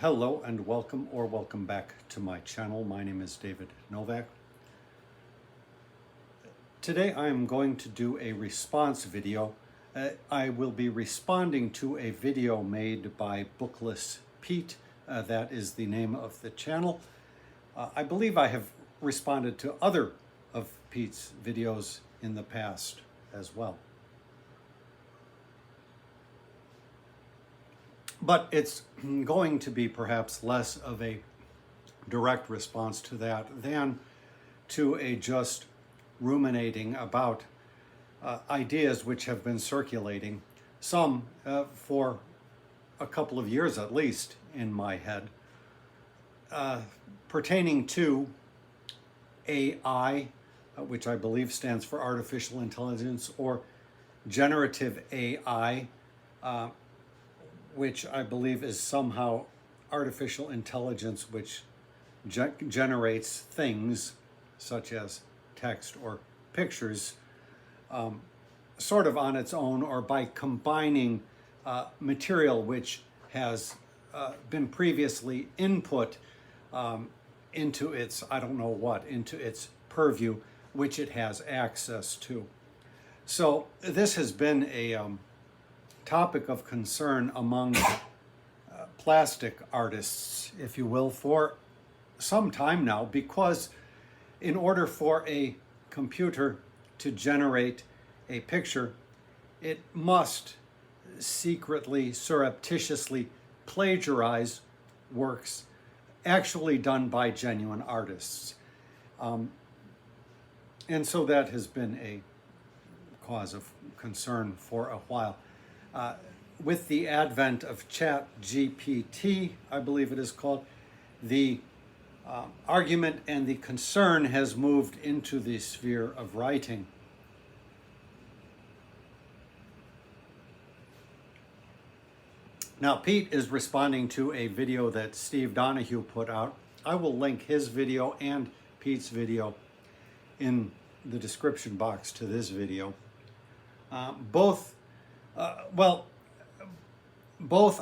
Hello and welcome or welcome back to my channel. My name is David Novak. Today I am going to do a response video. I will be responding to a video made by Bookless Pete. That is the name of the channel. I believe I have responded to other of Pete's videos in the past as well. But it's going to be perhaps less of a direct response to that than to a just ruminating about ideas which have been circulating, some for a couple of years at least in my head, pertaining to AI, which I believe stands for artificial intelligence, or generative AI, which I believe is somehow artificial intelligence which generates things such as text or pictures sort of on its own or by combining material which has been previously input into its, I don't know what, into its purview, which it has access to. So this has been a topic of concern among plastic artists, if you will, for some time now, because in order for a computer to generate a picture, it must secretly, surreptitiously plagiarize works actually done by genuine artists. And so that has been a cause of concern for a while. With the advent of ChatGPT, I believe it is called, the argument and the concern has moved into the sphere of writing. Now, Pete is responding to a video that Steve Donahue put out. I will link his video and Pete's video in the description box to this video. Both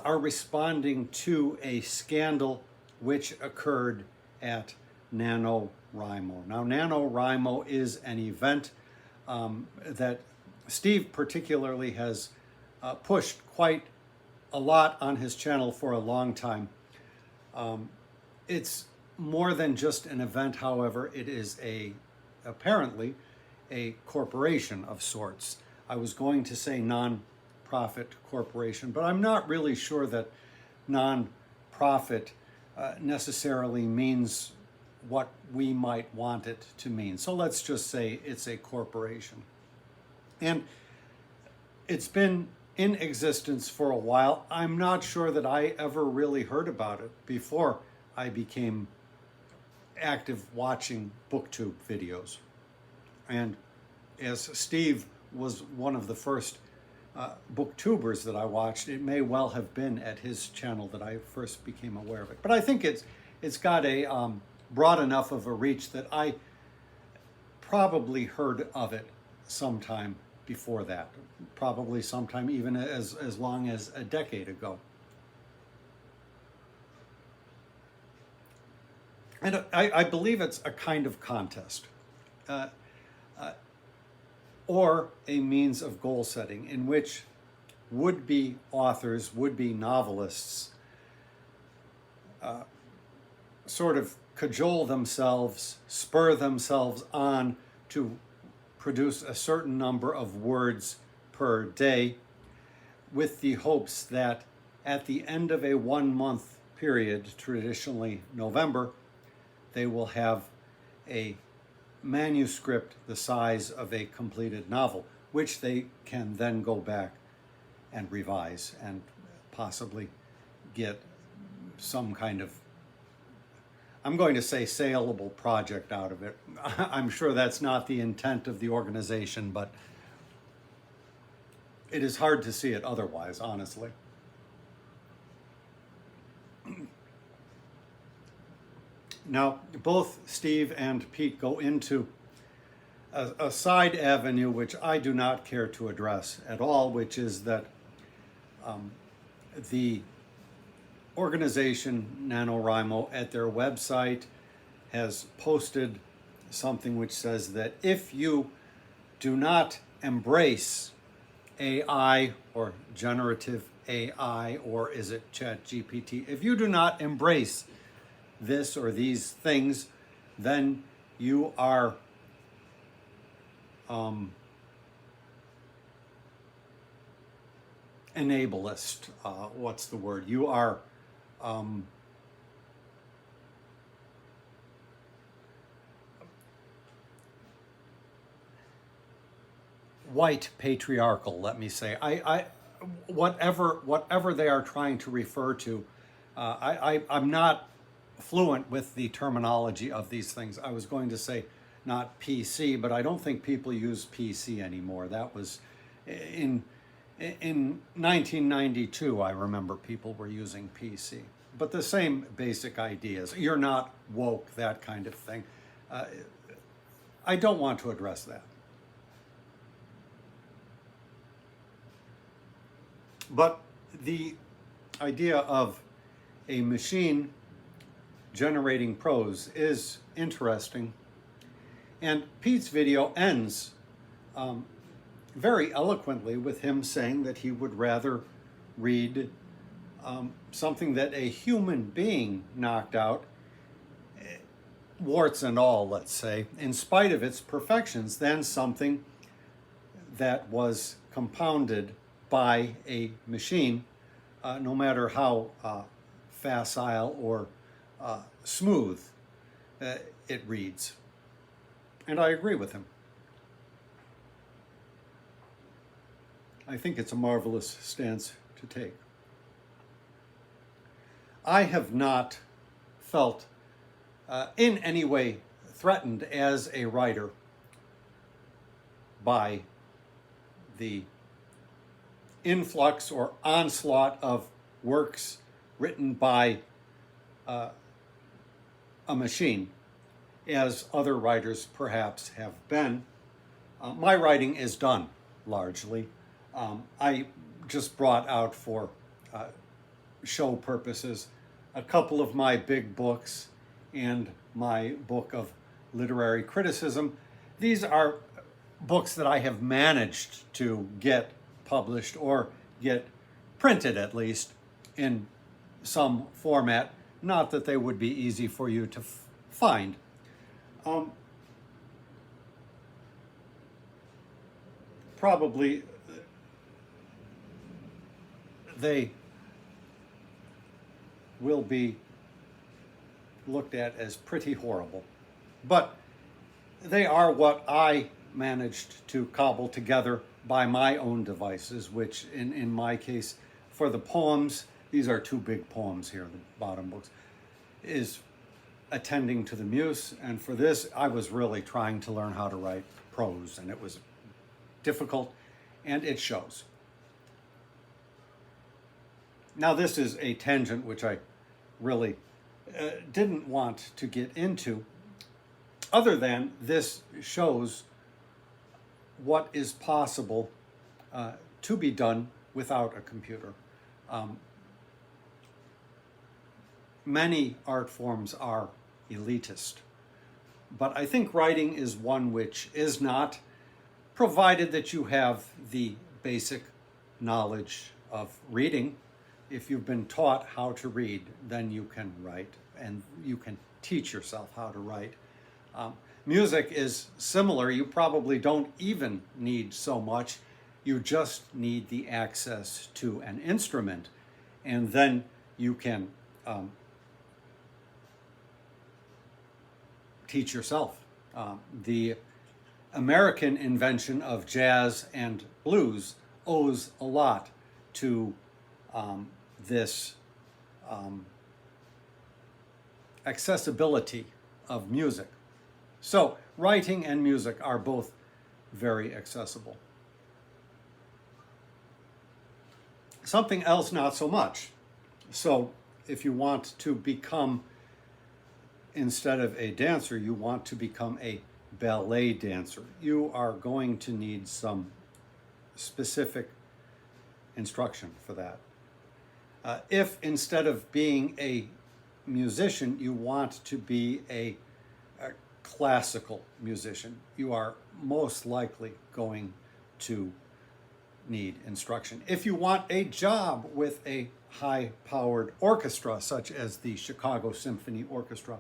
are responding to a scandal which occurred at NaNoWriMo. Now, NaNoWriMo is an event that Steve particularly has pushed quite a lot on his channel for a long time. It's more than just an event, however. It is apparently a corporation of sorts. I was going to say non-profit corporation, but I'm not really sure that non-profit necessarily means what we might want it to mean. So let's just say it's a corporation. And it's been in existence for a while. I'm not sure that I ever really heard about it before I became active watching BookTube videos. And as Steve was one of the first booktubers that I watched, it may well have been at his channel that I first became aware of it. But I think it's got a broad enough of a reach that I probably heard of it sometime before that, probably sometime even as long as a decade ago. And I believe it's a kind of contest. Or a means of goal setting in which would-be authors, would-be novelists sort of cajole themselves, spur themselves on to produce a certain number of words per day with the hopes that at the end of a 1-month period, traditionally November, they will have a manuscript the size of a completed novel, which they can then go back and revise and possibly get some kind of, I'm going to say, saleable project out of it. I'm sure that's not the intent of the organization, but it is hard to see it otherwise, honestly. Now, both Steve and Pete go into a side avenue which I do not care to address at all, which is that the organization NaNoWriMo at their website has posted something which says that if you do not embrace AI or generative AI, or is it ChatGPT, if you do not embrace this or these things, then you are enablist. What's the word? You are white patriarchal, let me say. Whatever they are trying to refer to, I'm not fluent with the terminology of these things. I was going to say not PC, but I don't think people use PC anymore. That was in 1992, I remember people were using PC. But the same basic ideas. You're not woke, that kind of thing. I don't want to address that. But the idea of a machine generating prose is interesting. And Pete's video ends very eloquently with him saying that he would rather read something that a human being knocked out, warts and all, let's say, in spite of its perfections, than something that was compounded by a machine, no matter how facile or smooth it reads. And I agree with him. I think it's a marvelous stance to take. I have not felt in any way threatened as a writer by the influx or onslaught of works written by a machine, as other writers perhaps have been. My writing is done, largely. I just brought out for show purposes a couple of my big books and my book of literary criticism. These are books that I have managed to get published or get printed, at least, in some format. Not that they would be easy for you to find. Probably they will be looked at as pretty horrible. But they are what I managed to cobble together by my own devices, which in my case, for the poems, these are two big poems here, the bottom books, is attending to the muse. And for this, I was really trying to learn how to write prose, and it was difficult, and it shows. Now, this is a tangent which I really didn't want to get into, other than this shows what is possible to be done without a computer. Many art forms are elitist, but I think writing is one which is not, provided that you have the basic knowledge of reading. If you've been taught how to read, then you can write, and you can teach yourself how to write. Music is similar. You probably don't even need so much. You just need the access to an instrument, and then you can teach yourself. The American invention of jazz and blues owes a lot to this accessibility of music. So writing and music are both very accessible. Something else, not so much. So if you want to become, instead of a dancer, you want to become a ballet dancer, you are going to need some specific instruction for that. If instead of being a musician, you want to be a classical musician, you are most likely going to need instruction. If you want a job with a high-powered orchestra, such as the Chicago Symphony Orchestra,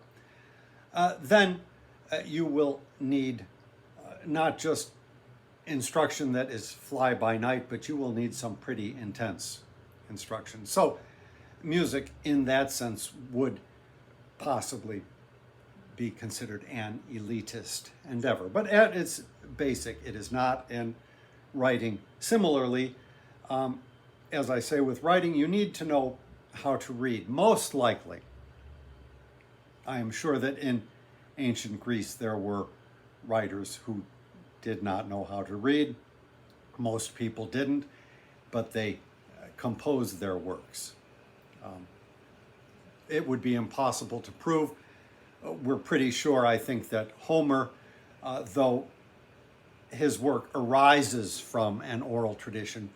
then you will need not just instruction that is fly-by-night, but you will need some pretty intense instruction. So music, in that sense, would possibly be considered an elitist endeavor. But at its basic, it is not. And writing, similarly, as I say with writing, you need to know how to read. Most likely, I am sure that in ancient Greece there were writers who did not know how to read. Most people didn't, but they composed their works. It would be impossible to prove. We're pretty sure, I think, that Homer, though his work arises from an oral tradition,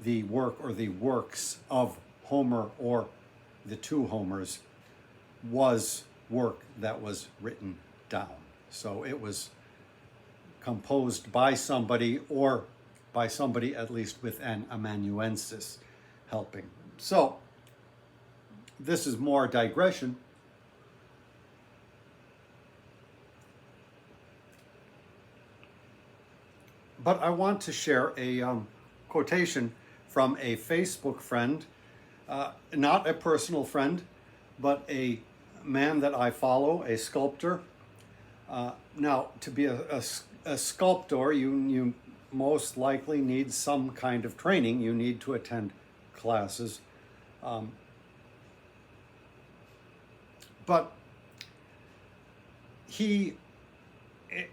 the work or the works of Homer or the two Homers was work that was written down. So it was composed by somebody, or by somebody at least with an amanuensis helping. So this is more digression. But I want to share a quotation from a Facebook friend, not a personal friend, but a man that I follow, a sculptor. Now, to be a sculptor, you most likely need some kind of training. You need to attend classes. But he,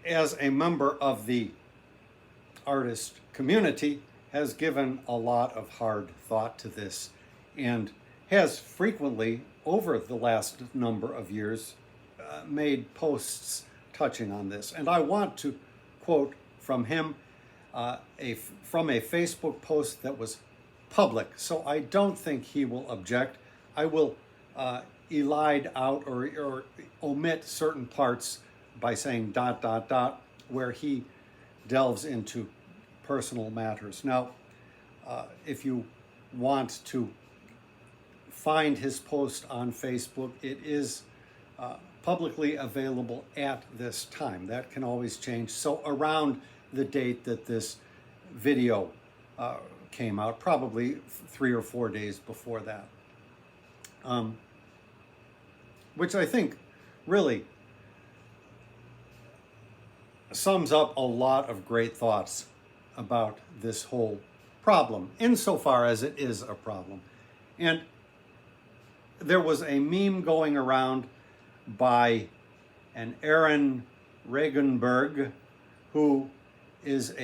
as a member of the artist community, has given a lot of hard thought to this and has frequently, over the last number of years, made posts touching on this. And I want to quote from him from a Facebook post that was public, so I don't think he will object. I will elide out or omit certain parts by saying ... where he delves into personal matters. Now, if you want to find his post on Facebook, it is publicly available at this time. That can always change. So around the date that this video came out, probably 3 or 4 days before that, which I think really sums up a lot of great thoughts about this whole problem, insofar as it is a problem. And there was a meme going around by an Aaron Regenberg, who is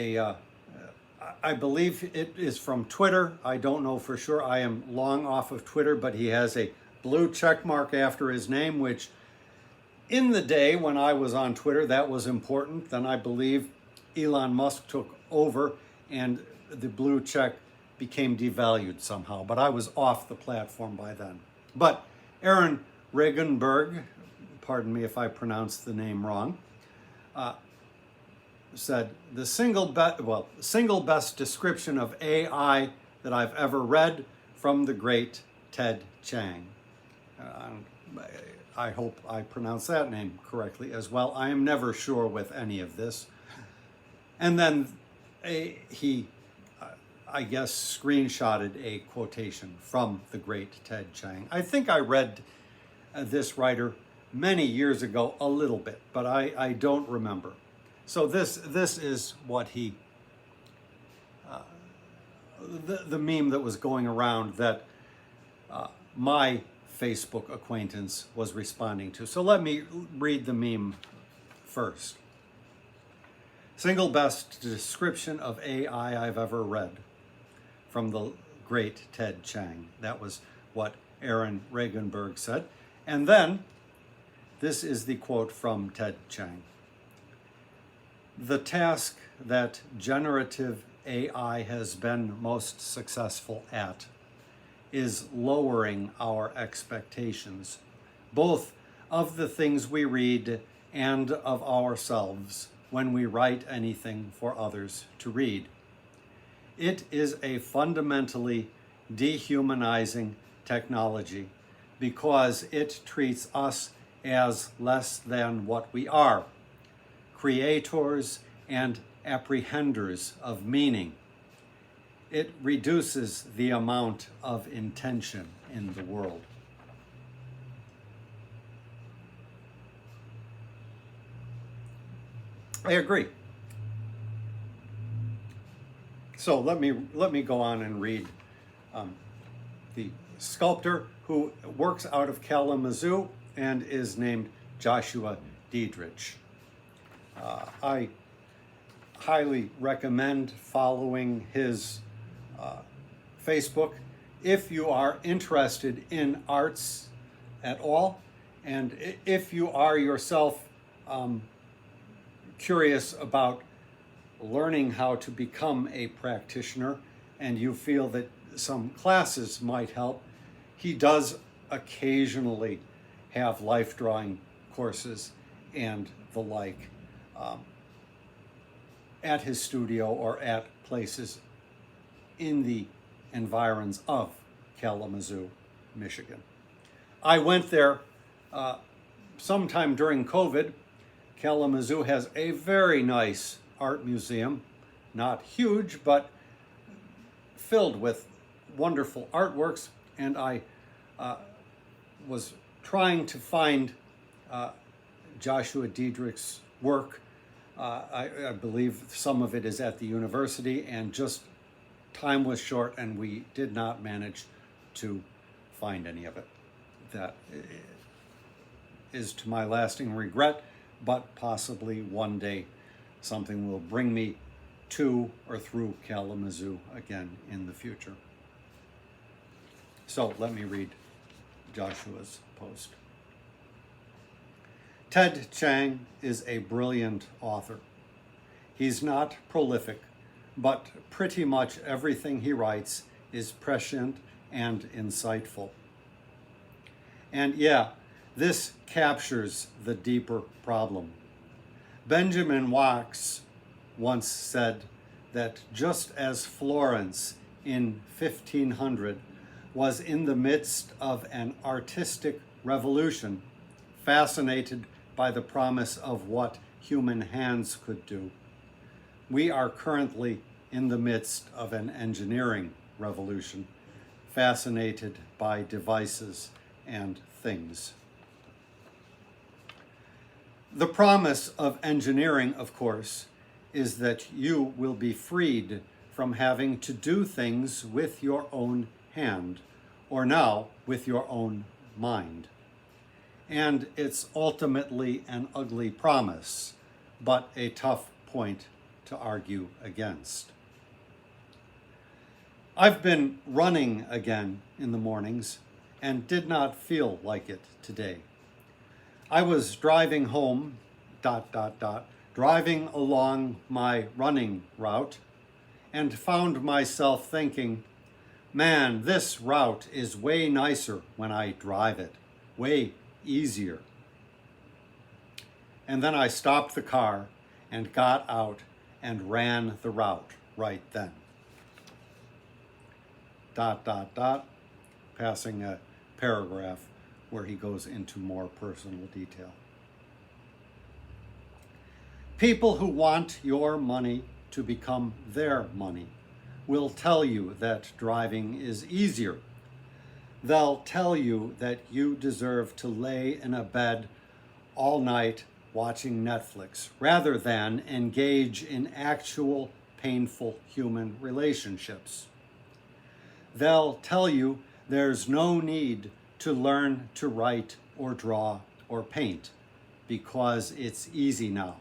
I believe it is from Twitter. I don't know for sure. I am long off of Twitter, but he has a blue check mark after his name, which in the day when I was on Twitter, that was important. Then I believe Elon Musk took over and the blue check became devalued somehow, but I was off the platform by then. But Aaron Regenberg, pardon me if I pronounced the name wrong, said, the single best description of AI that I've ever read, from the great Ted Chiang. I hope I pronounced that name correctly as well. I am never sure with any of this. And then he, I guess, screenshotted a quotation from the great Ted Chiang. I think I read this writer many years ago a little bit, but I don't remember. So this is what he, the meme that was going around that my Facebook acquaintance was responding to. So let me read the meme first. Single best description of AI I've ever read, from the great Ted Chiang. That was what Aaron Regenberg said. And then this is the quote from Ted Chiang. The task that generative AI has been most successful at is lowering our expectations, both of the things we read and of ourselves when we write anything for others to read. It is a fundamentally dehumanizing technology because it treats us as less than what we are, creators and apprehenders of meaning. It reduces the amount of intention in the world. I agree. So let me go on and read the sculptor who works out of Kalamazoo and is named Joshua Diedrich. I highly recommend following his Facebook if you are interested in arts at all, and if you are yourself curious about learning how to become a practitioner and you feel that some classes might help. He does occasionally have life drawing courses and the like at his studio or at places in the environs of Kalamazoo, Michigan. I went there sometime during COVID. Kalamazoo has a very nice art museum, not huge, but filled with wonderful artworks, and I was trying to find Joshua Diedrich's work. I believe some of it is at the university, and just time was short and we did not manage to find any of it. That is to my lasting regret, but possibly one day something will bring me to or through Kalamazoo again in the future. So let me read Joshua's post. Ted Chiang is a brilliant author. He's not prolific, but pretty much everything he writes is prescient and insightful. And yeah, this captures the deeper problem. Benjamin Wax once said that just as Florence in 1500 was in the midst of an artistic revolution, fascinated by the promise of what human hands could do, we are currently in the midst of an engineering revolution, fascinated by devices and things. The promise of engineering, of course, is that you will be freed from having to do things with your own hand, or now with your own mind. And it's ultimately an ugly promise, but a tough point to argue against. I've been running again in the mornings and did not feel like it today. I was driving home, driving along my running route, and found myself thinking, man, this route is way nicer when I drive it, way easier. And then I stopped the car and got out and ran the route right then. Passing a paragraph where he goes into more personal detail. People who want your money to become their money will tell you that driving is easier. They'll tell you that you deserve to lay in a bed all night watching Netflix rather than engage in actual painful human relationships. They'll tell you there's no need to learn to write or draw or paint because it's easy now.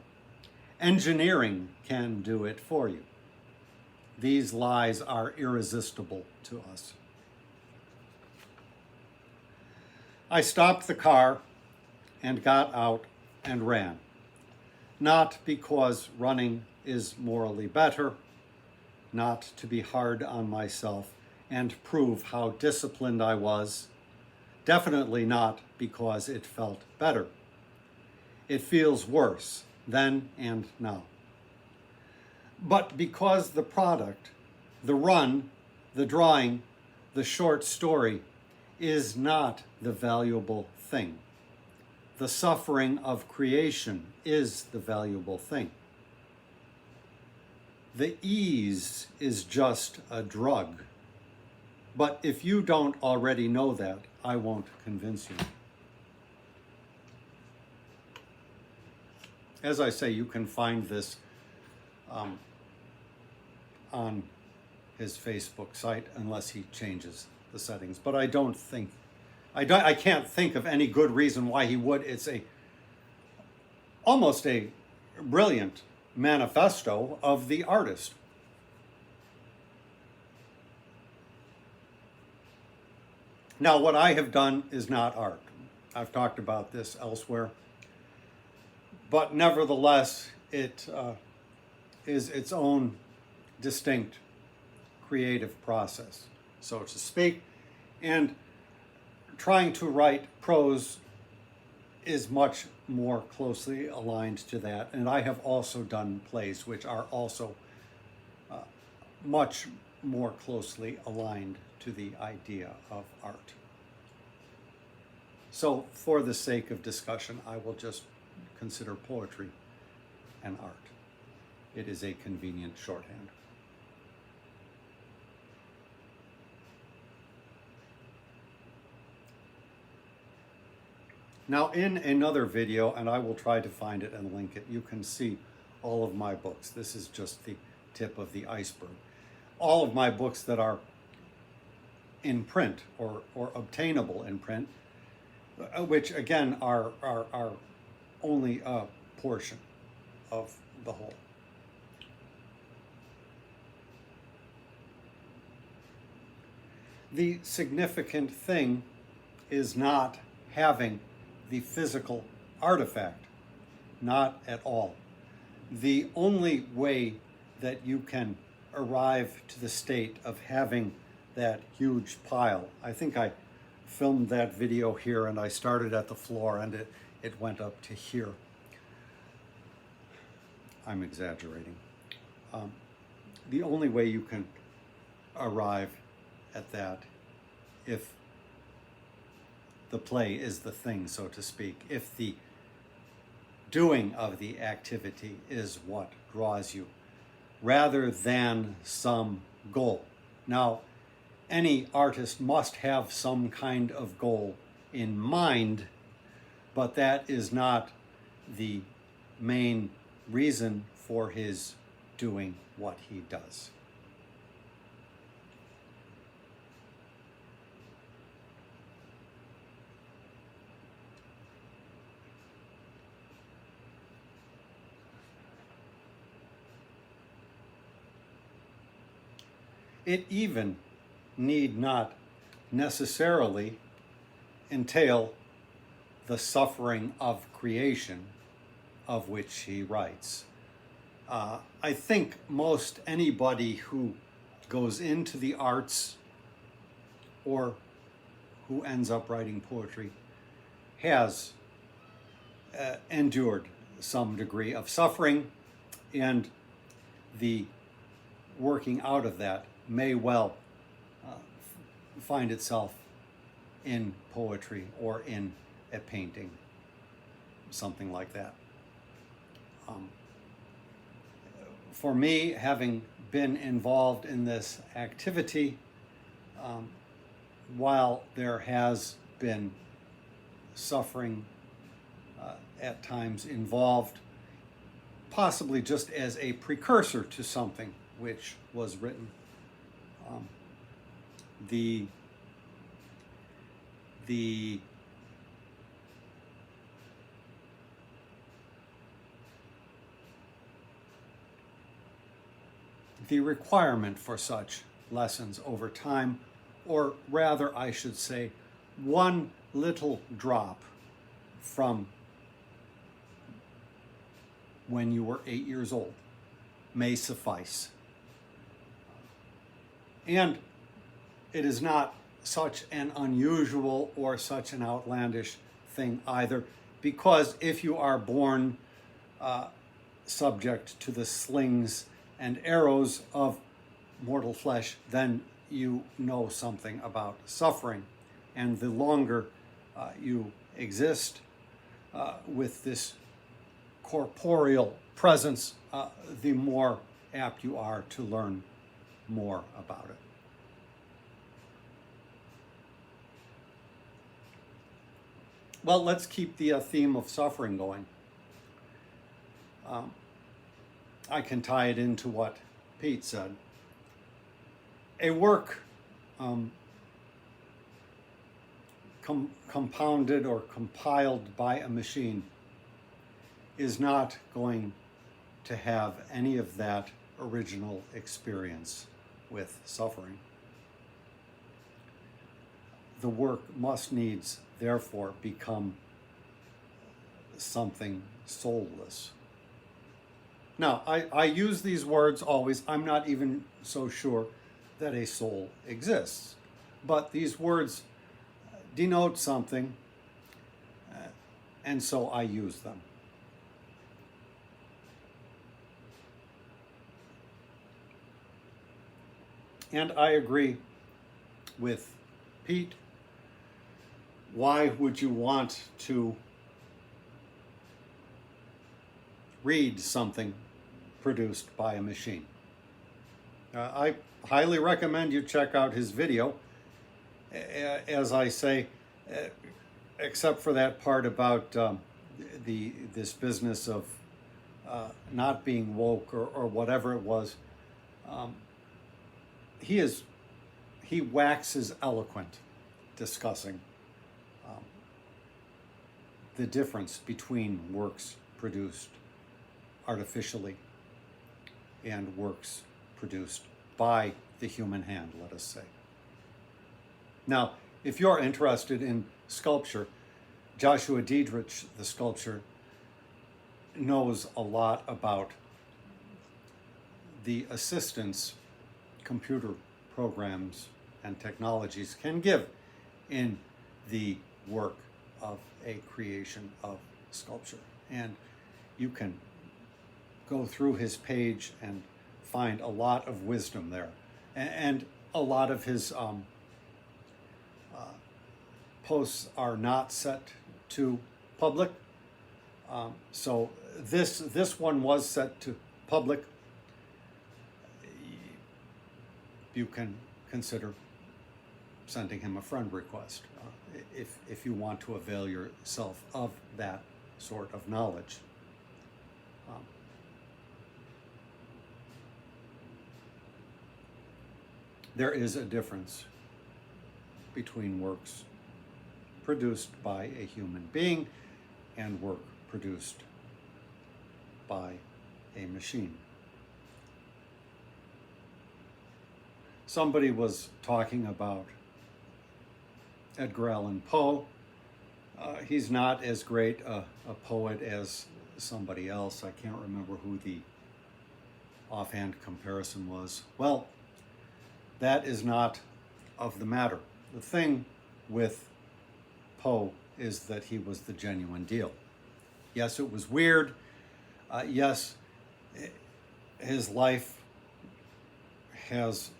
Engineering can do it for you. These lies are irresistible to us. I stopped the car and got out and ran, not because running is morally better, not to be hard on myself, and prove how disciplined I was. Definitely not because it felt better. It feels worse then and now. But because the product, the run, the drawing, the short story is not the valuable thing. The suffering of creation is the valuable thing. The ease is just a drug. But if you don't already know that, I won't convince you. As I say, you can find this on his Facebook site unless he changes the settings. But I can't think of any good reason why he would. It's almost a brilliant manifesto of the artist. Now, what I have done is not art. I've talked about this elsewhere. But nevertheless, it is its own distinct creative process, so to speak. And trying to write prose is much more closely aligned to that. And I have also done plays which are also much more closely aligned to the idea of art. So for the sake of discussion, I will just consider poetry an art. It is a convenient shorthand. Now, in another video, and I will try to find it and link it, you can see all of my books. This is just the tip of the iceberg. All of my books that are in print or obtainable in print, which again are only a portion of the whole. The significant thing is not having the physical artifact, not at all. The only way that you can arrive to the state of having that huge pile, I think I filmed that video here and I started at the floor and it went up to here. I'm exaggerating. The only way you can arrive at that, if the play is the thing, so to speak, if the doing of the activity is what draws you, rather than some goal. Now, any artist must have some kind of goal in mind, but that is not the main reason for his doing what he does. It even need not necessarily entail the suffering of creation of which he writes. I think most anybody who goes into the arts or who ends up writing poetry has endured some degree of suffering, and the working out of that may well find itself in poetry or in a painting, something like that. For me, having been involved in this activity, while there has been suffering at times involved, possibly just as a precursor to something which was written, the requirement for such lessons over time, or rather I should say, one little drop from when you were 8 years old may suffice. And it is not such an unusual or such an outlandish thing either, because if you are born subject to the slings and arrows of mortal flesh, then you know something about suffering. And the longer you exist with this corporeal presence, the more apt you are to learn more about it. Well, let's keep the theme of suffering going. I can tie it into what Pete said. A work compounded or compiled by a machine is not going to have any of that original experience with suffering. The work must needs, therefore, become something soulless. Now, I use these words always. I'm not even so sure that a soul exists. But these words denote something, and so I use them. And I agree with Pete. Why would you want to read something produced by a machine? I highly recommend you check out his video. As I say, except for that part about this business of not being woke or whatever it was, he waxes eloquent discussing the difference between works produced artificially and works produced by the human hand, let us say. Now, if you're interested in sculpture, Joshua Diedrich, the sculptor, knows a lot about the assistance computer programs and technologies can give in the work of a creation of sculpture. And you can go through his page and find a lot of wisdom there. And a lot of his posts are not set to public. So this one was set to public. You can consider sending him a friend request if you want to avail yourself of that sort of knowledge. There is a difference between works produced by a human being and work produced by a machine. Somebody was talking about Edgar Allan Poe. He's not as great a poet as somebody else. I can't remember who the offhand comparison was. Well, that is not of the matter. The thing with Poe is that he was the genuine deal. Yes, it was weird. Yes, his life has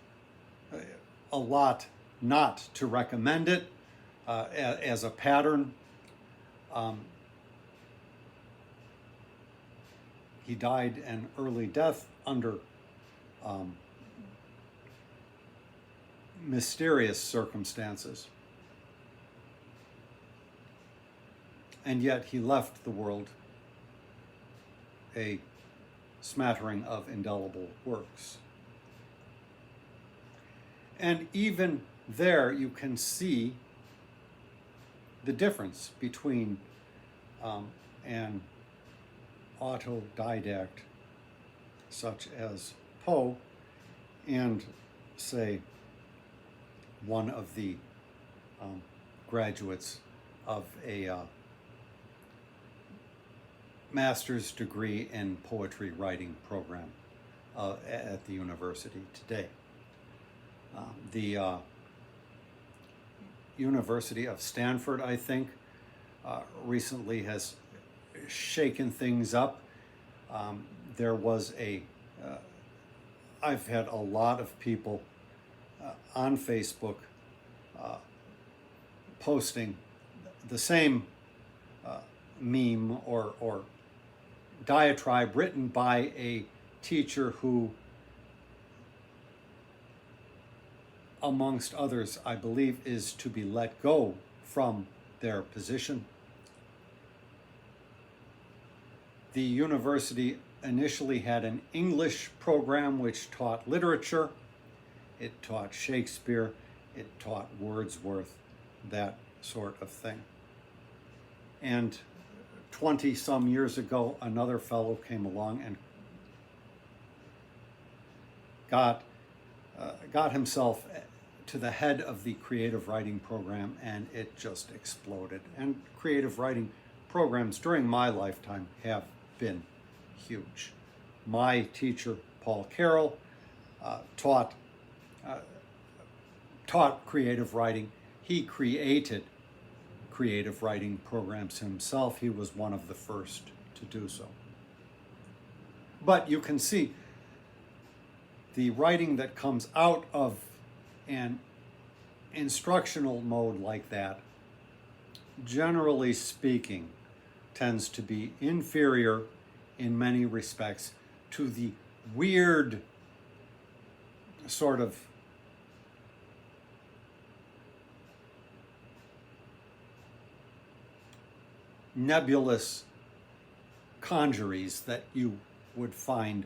a lot not to recommend it as a pattern. He died an early death under mysterious circumstances. And yet he left the world a smattering of indelible works. And even there you can see the difference between an autodidact such as Poe and, say, one of the graduates of a master's degree in poetry writing program at the university today. The University of Stanford, I think, recently has shaken things up. There was I've had a lot of people on Facebook posting the same meme or diatribe written by a teacher who, amongst others, I believe, is to be let go from their position. The university initially had an English program which taught literature, it taught Shakespeare, it taught Wordsworth, that sort of thing. And 20 some years ago, another fellow came along and got himself to the head of the creative writing program, and it just exploded. And creative writing programs during my lifetime have been huge. My teacher, Paul Carroll, taught creative writing. He created creative writing programs himself. He was one of the first to do so. But you can see the writing that comes out of an instructional mode like that, generally speaking, tends to be inferior in many respects to the weird sort of nebulous congeries that you would find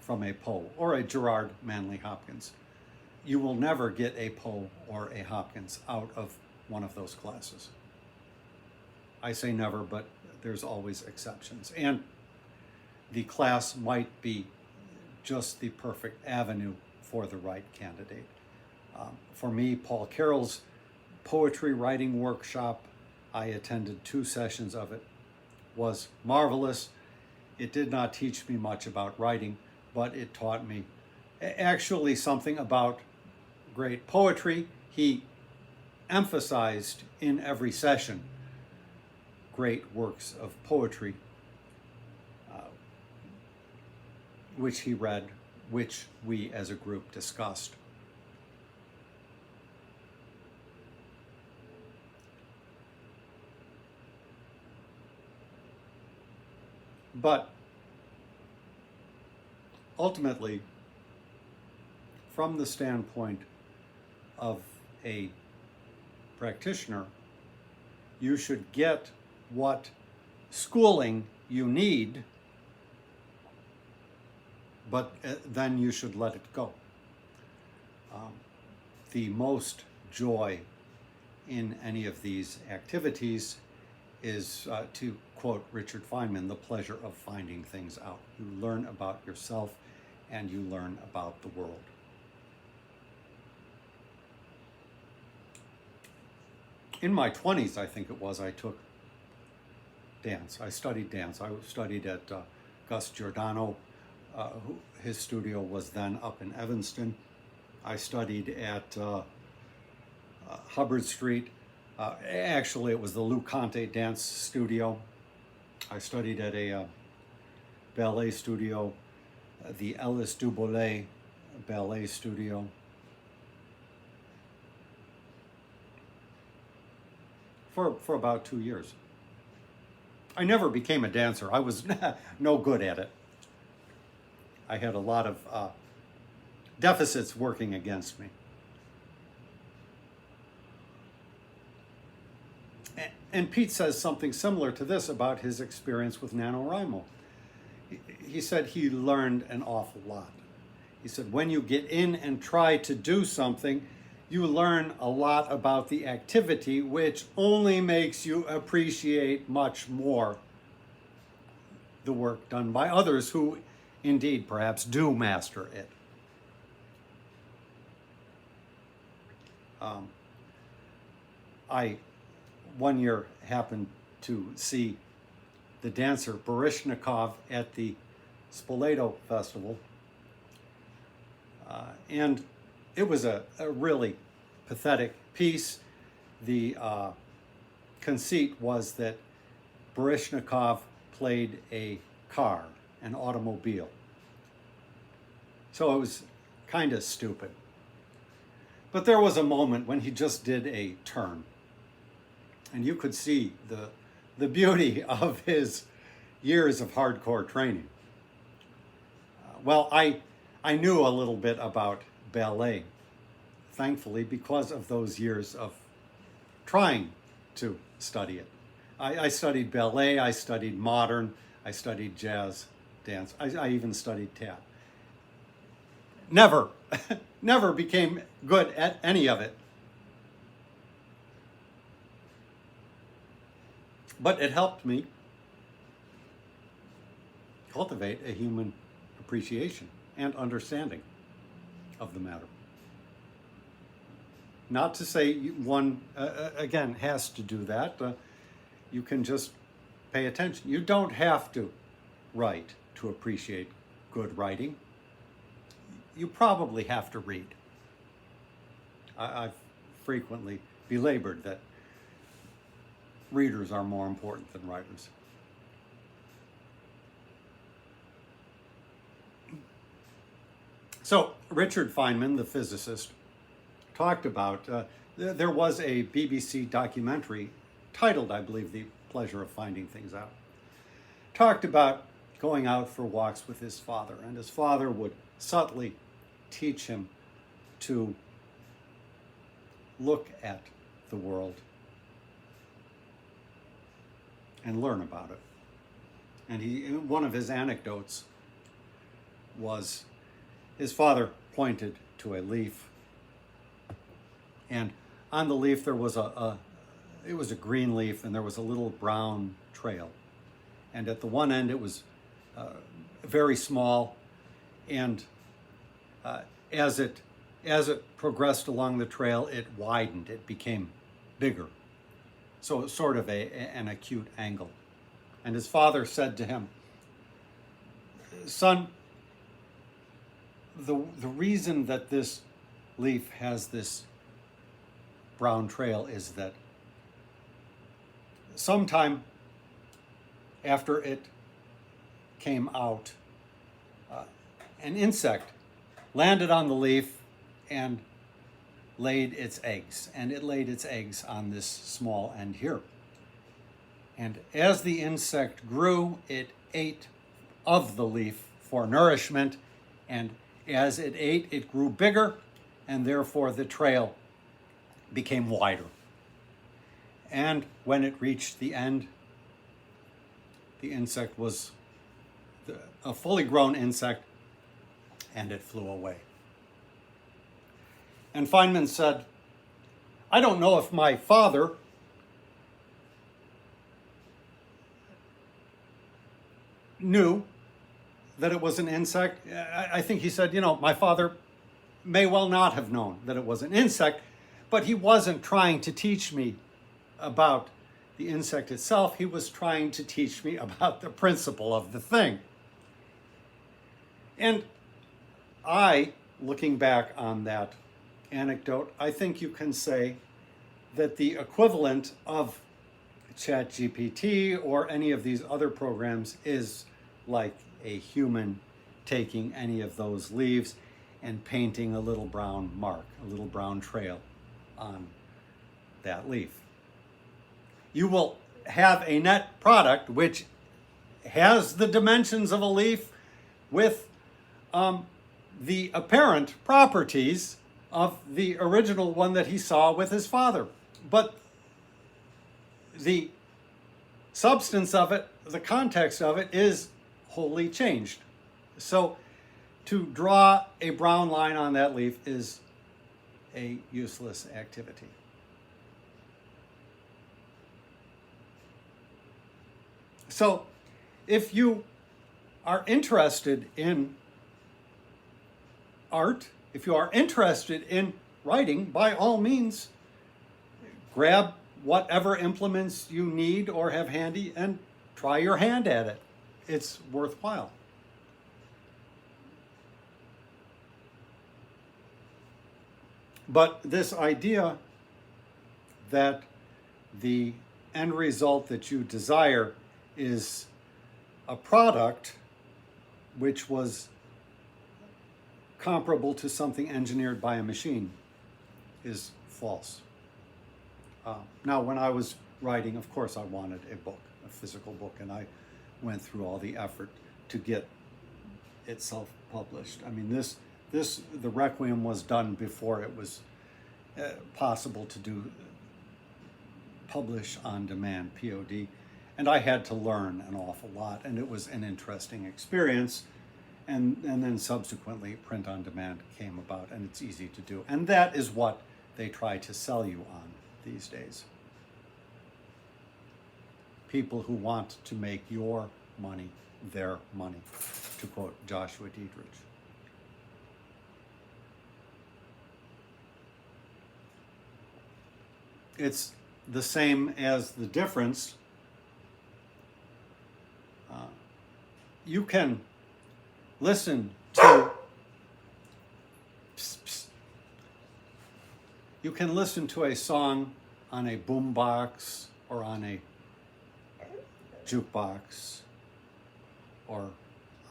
from a Poe or a Gerard Manley Hopkins. You will never get a Poe or a Hopkins out of one of those classes. I say never, but there's always exceptions. And the class might be just the perfect avenue for the right candidate. For me, Paul Carroll's poetry writing workshop, I attended 2 sessions of it, was marvelous. It did not teach me much about writing, but it taught me actually something about great poetry. He emphasized in every session great works of poetry, which he read, which we as a group discussed. But ultimately, from the standpoint of a practitioner, you should get what schooling you need, but then you should let it go. The most joy in any of these activities is, to quote Richard Feynman, the pleasure of finding things out. You learn about yourself and you learn about the world. In my 20s, I think it was, I took dance. I studied dance. I studied at Gus Giordano. His studio was then up in Evanston. I studied at Hubbard Street. Actually, it was the Lou Conte Dance Studio. I studied at a ballet studio, the Ellis Duboulay Ballet Studio. For about 2 years. I never became a dancer. I was no good at it. I had a lot of deficits working against me. And Pete says something similar to this about his experience with NaNoWriMo. He said he learned an awful lot. He said, when you get in and try to do something, you learn a lot about the activity, which only makes you appreciate much more the work done by others who indeed perhaps do master it. I one year happened to see the dancer Baryshnikov at the Spoleto Festival, and it was a really pathetic piece. The conceit was that Baryshnikov played a car, an automobile. So it was kind of stupid. But there was a moment when he just did a turn. And you could see the beauty of his years of hardcore training. Well, I knew a little bit about ballet, thankfully, because of those years of trying to study it. I studied ballet, I studied modern, I studied jazz, dance, I even studied tap. Never became good at any of it. But it helped me cultivate a human appreciation and understanding of the matter. Not to say one, again, has to do that. You can just pay attention. You don't have to write to appreciate good writing. You probably have to read. I've frequently belabored that readers are more important than writers. So Richard Feynman, the physicist, talked about, there was a BBC documentary titled, I believe, The Pleasure of Finding Things Out. Talked about going out for walks with his father, and his father would subtly teach him to look at the world and learn about it. And one of his anecdotes was his father pointed to a leaf, and on the leaf there was it was a green leaf, and there was a little brown trail. And at the one end it was very small, and as it progressed along the trail, it widened, it became bigger. So it's sort of an acute angle. And his father said to him, "Son, the reason that this leaf has this brown trail is that sometime after it came out, an insect landed on the leaf and laid its eggs. And it laid its eggs on this small end here. And as the insect grew, it ate of the leaf for nourishment. And as it ate, it grew bigger, and therefore the trail became wider. And when it reached the end, the insect was a fully grown insect, and it flew away." And Feynman said, "I don't know if my father knew that it was an insect. I think he said, my father may well not have known that it was an insect, but he wasn't trying to teach me about the insect itself. He was trying to teach me about the principle of the thing." And looking back on that anecdote, I think you can say that the equivalent of ChatGPT or any of these other programs is like a human taking any of those leaves and painting a little brown mark, a little brown trail on that leaf. You will have a net product which has the dimensions of a leaf with the apparent properties of the original one that he saw with his father. But the substance of it, the context of it, is wholly changed. So to draw a brown line on that leaf is a useless activity. So if you are interested in art, if you are interested in writing, by all means, grab whatever implements you need or have handy and try your hand at it. It's worthwhile. But this idea that the end result that you desire is a product which was comparable to something engineered by a machine is false. Now, when I was writing, of course, I wanted a book, a physical book, and I went through all the effort to get it self-published. I mean, the Requiem was done before it was possible to do publish on demand, POD, and I had to learn an awful lot, and it was an interesting experience. And then subsequently, print on demand came about, and it's easy to do. And that is what they try to sell you on these days. People who want to make your money their money, to quote Joshua Dietrich. It's the same as the difference. You can listen to you can listen to a song on a boombox or on a jukebox or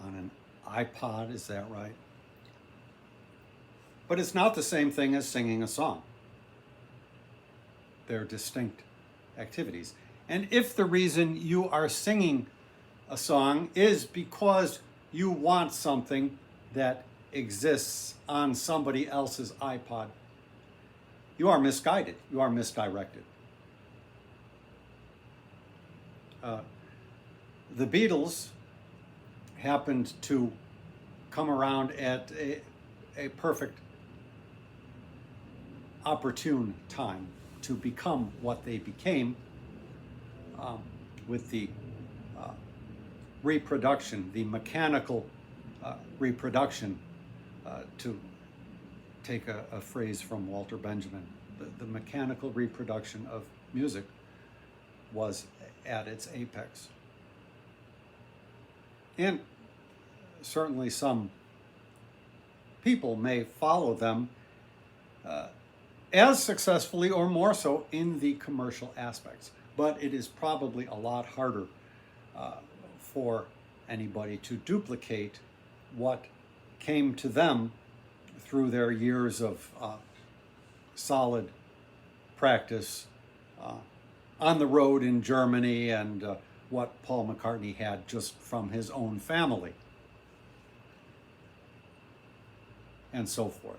on an iPod, is that right? But it's not the same thing as singing a song. They're distinct activities. And if the reason you are singing a song is because you want something that exists on somebody else's iPod, you are misguided, you are misdirected. The Beatles happened to come around at a perfect, opportune time to become what they became, with the reproduction, the mechanical reproduction, to take a phrase from Walter Benjamin. The mechanical reproduction of music was at its apex. And certainly some people may follow them as successfully or more so in the commercial aspects. But it is probably a lot harder for anybody to duplicate what came to them through their years of solid practice on the road in Germany, and what Paul McCartney had just from his own family, and so forth.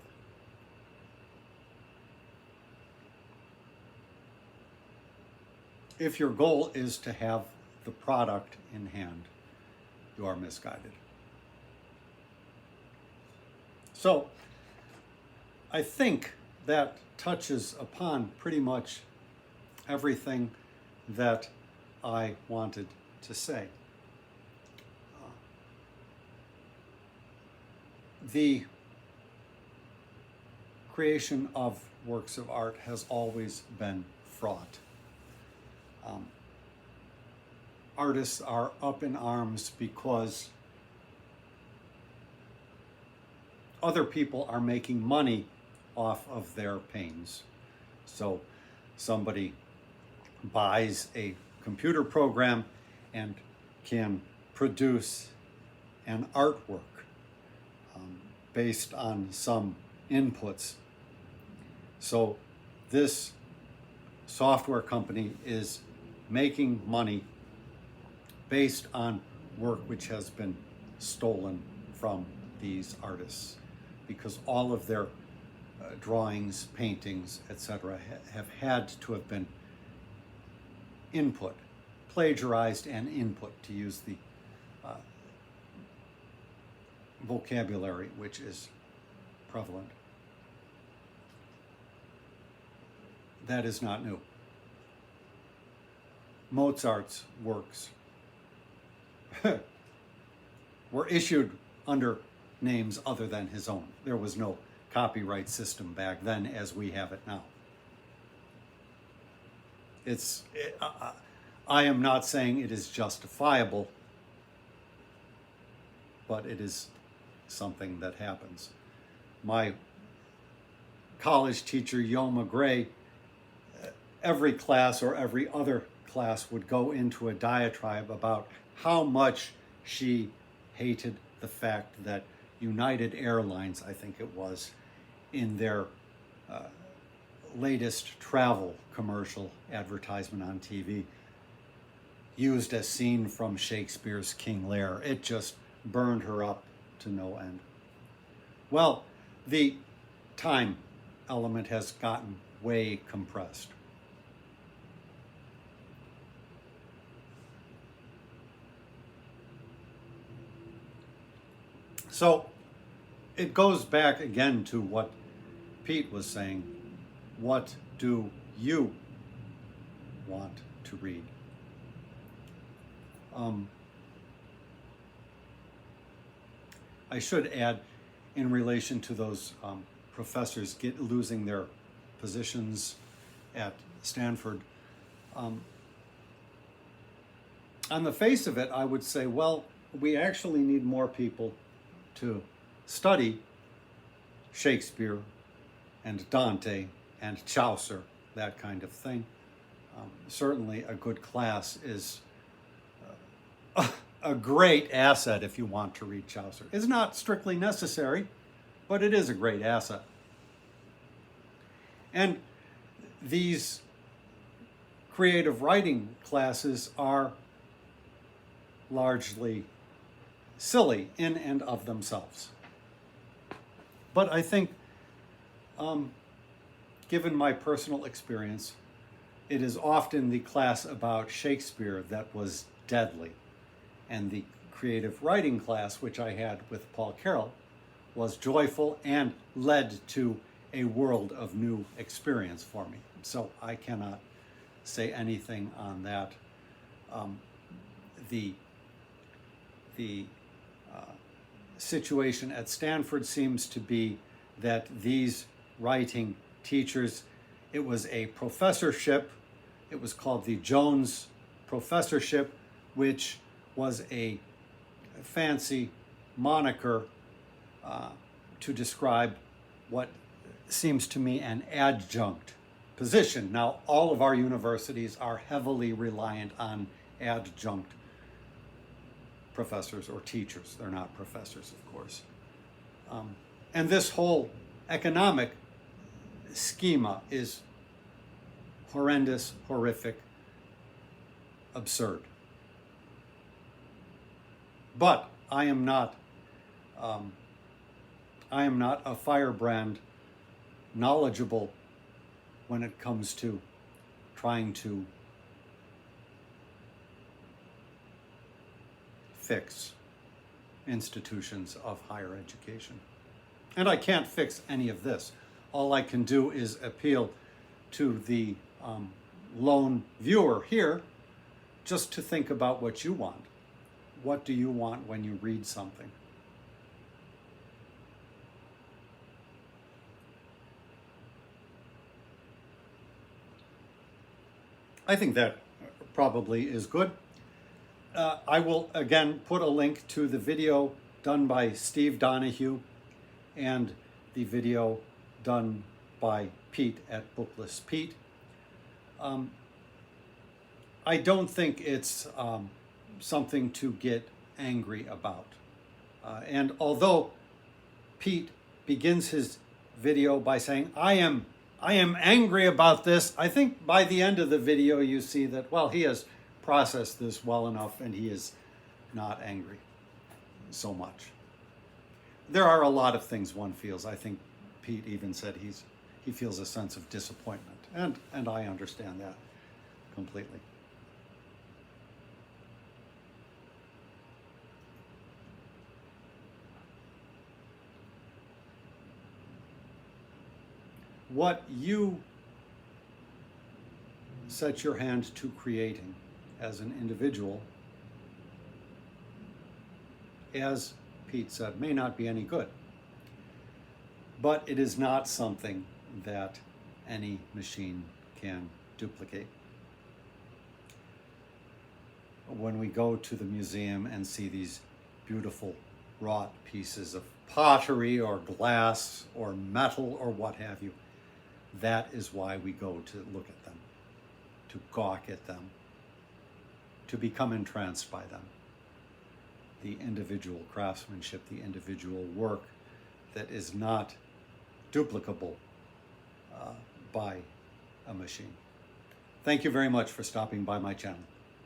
If your goal is to have the product in hand, you are misguided. So, I think that touches upon pretty much everything that I wanted to say. The creation of works of art has always been fraught. Artists are up in arms because other people are making money off of their pains. So somebody buys a computer program and can produce an artwork based on some inputs. So this software company is making money based on work which has been stolen from these artists, because all of their drawings, paintings, etc. have had to have been input, plagiarized and input, to use the vocabulary which is prevalent. That is not new. Mozart's works were issued under names other than his own. There was no copyright system back then as we have it now. I am not saying it is justifiable, but it is something that happens. My college teacher, Yoma Gray, every class or every other class would go into a diatribe about how much she hated the fact that United Airlines, I think it was, in their latest travel commercial advertisement on TV, used a scene from Shakespeare's King Lear. It just burned her up to no end. Well, the time element has gotten way compressed. So it goes back again to what Pete was saying. What do you want to read? I should add, in relation to those professors losing their positions at Stanford, on the face of it, I would say, well, we actually need more people to study Shakespeare and Dante and Chaucer, that kind of thing. Certainly a good class is a great asset if you want to read Chaucer. It's not strictly necessary, but it is a great asset. And these creative writing classes are largely silly in and of themselves. But I think, given my personal experience, it is often the class about Shakespeare that was deadly. And the creative writing class, which I had with Paul Carroll, was joyful and led to a world of new experience for me. So I cannot say anything on that. The situation at Stanford seems to be that these writing teachers, it was a professorship. It was called the Jones Professorship, which was a fancy moniker to describe what seems to me an adjunct position. Now, all of our universities are heavily reliant on adjunct professors or teachers. They're not professors, of course. And this whole economic schema is horrendous, horrific, absurd. But I am not a firebrand knowledgeable when it comes to trying to fix institutions of higher education. And I can't fix any of this. All I can do is appeal to the lone viewer here just to think about what you want. What do you want when you read something? I think that probably is good. I will again put a link to the video done by Steve Donahue and the video done by Pete at Bookless Pete. I don't think it's something to get angry about. And although Pete begins his video by saying, I am angry about this, I think by the end of the video you see that, well, he has processed this well enough and he is not angry so much. There are a lot of things one feels. I think Pete even said he feels a sense of disappointment, and I understand that completely. What you set your hand to creating as an individual, as Pete said, may not be any good. But it is not something that any machine can duplicate. When we go to the museum and see these beautiful wrought pieces of pottery or glass or metal or what have you, That is why we go to look at them, to gawk at them, to become entranced by them. The individual craftsmanship, the individual work that is not duplicable by a machine. Thank you very much for stopping by my channel.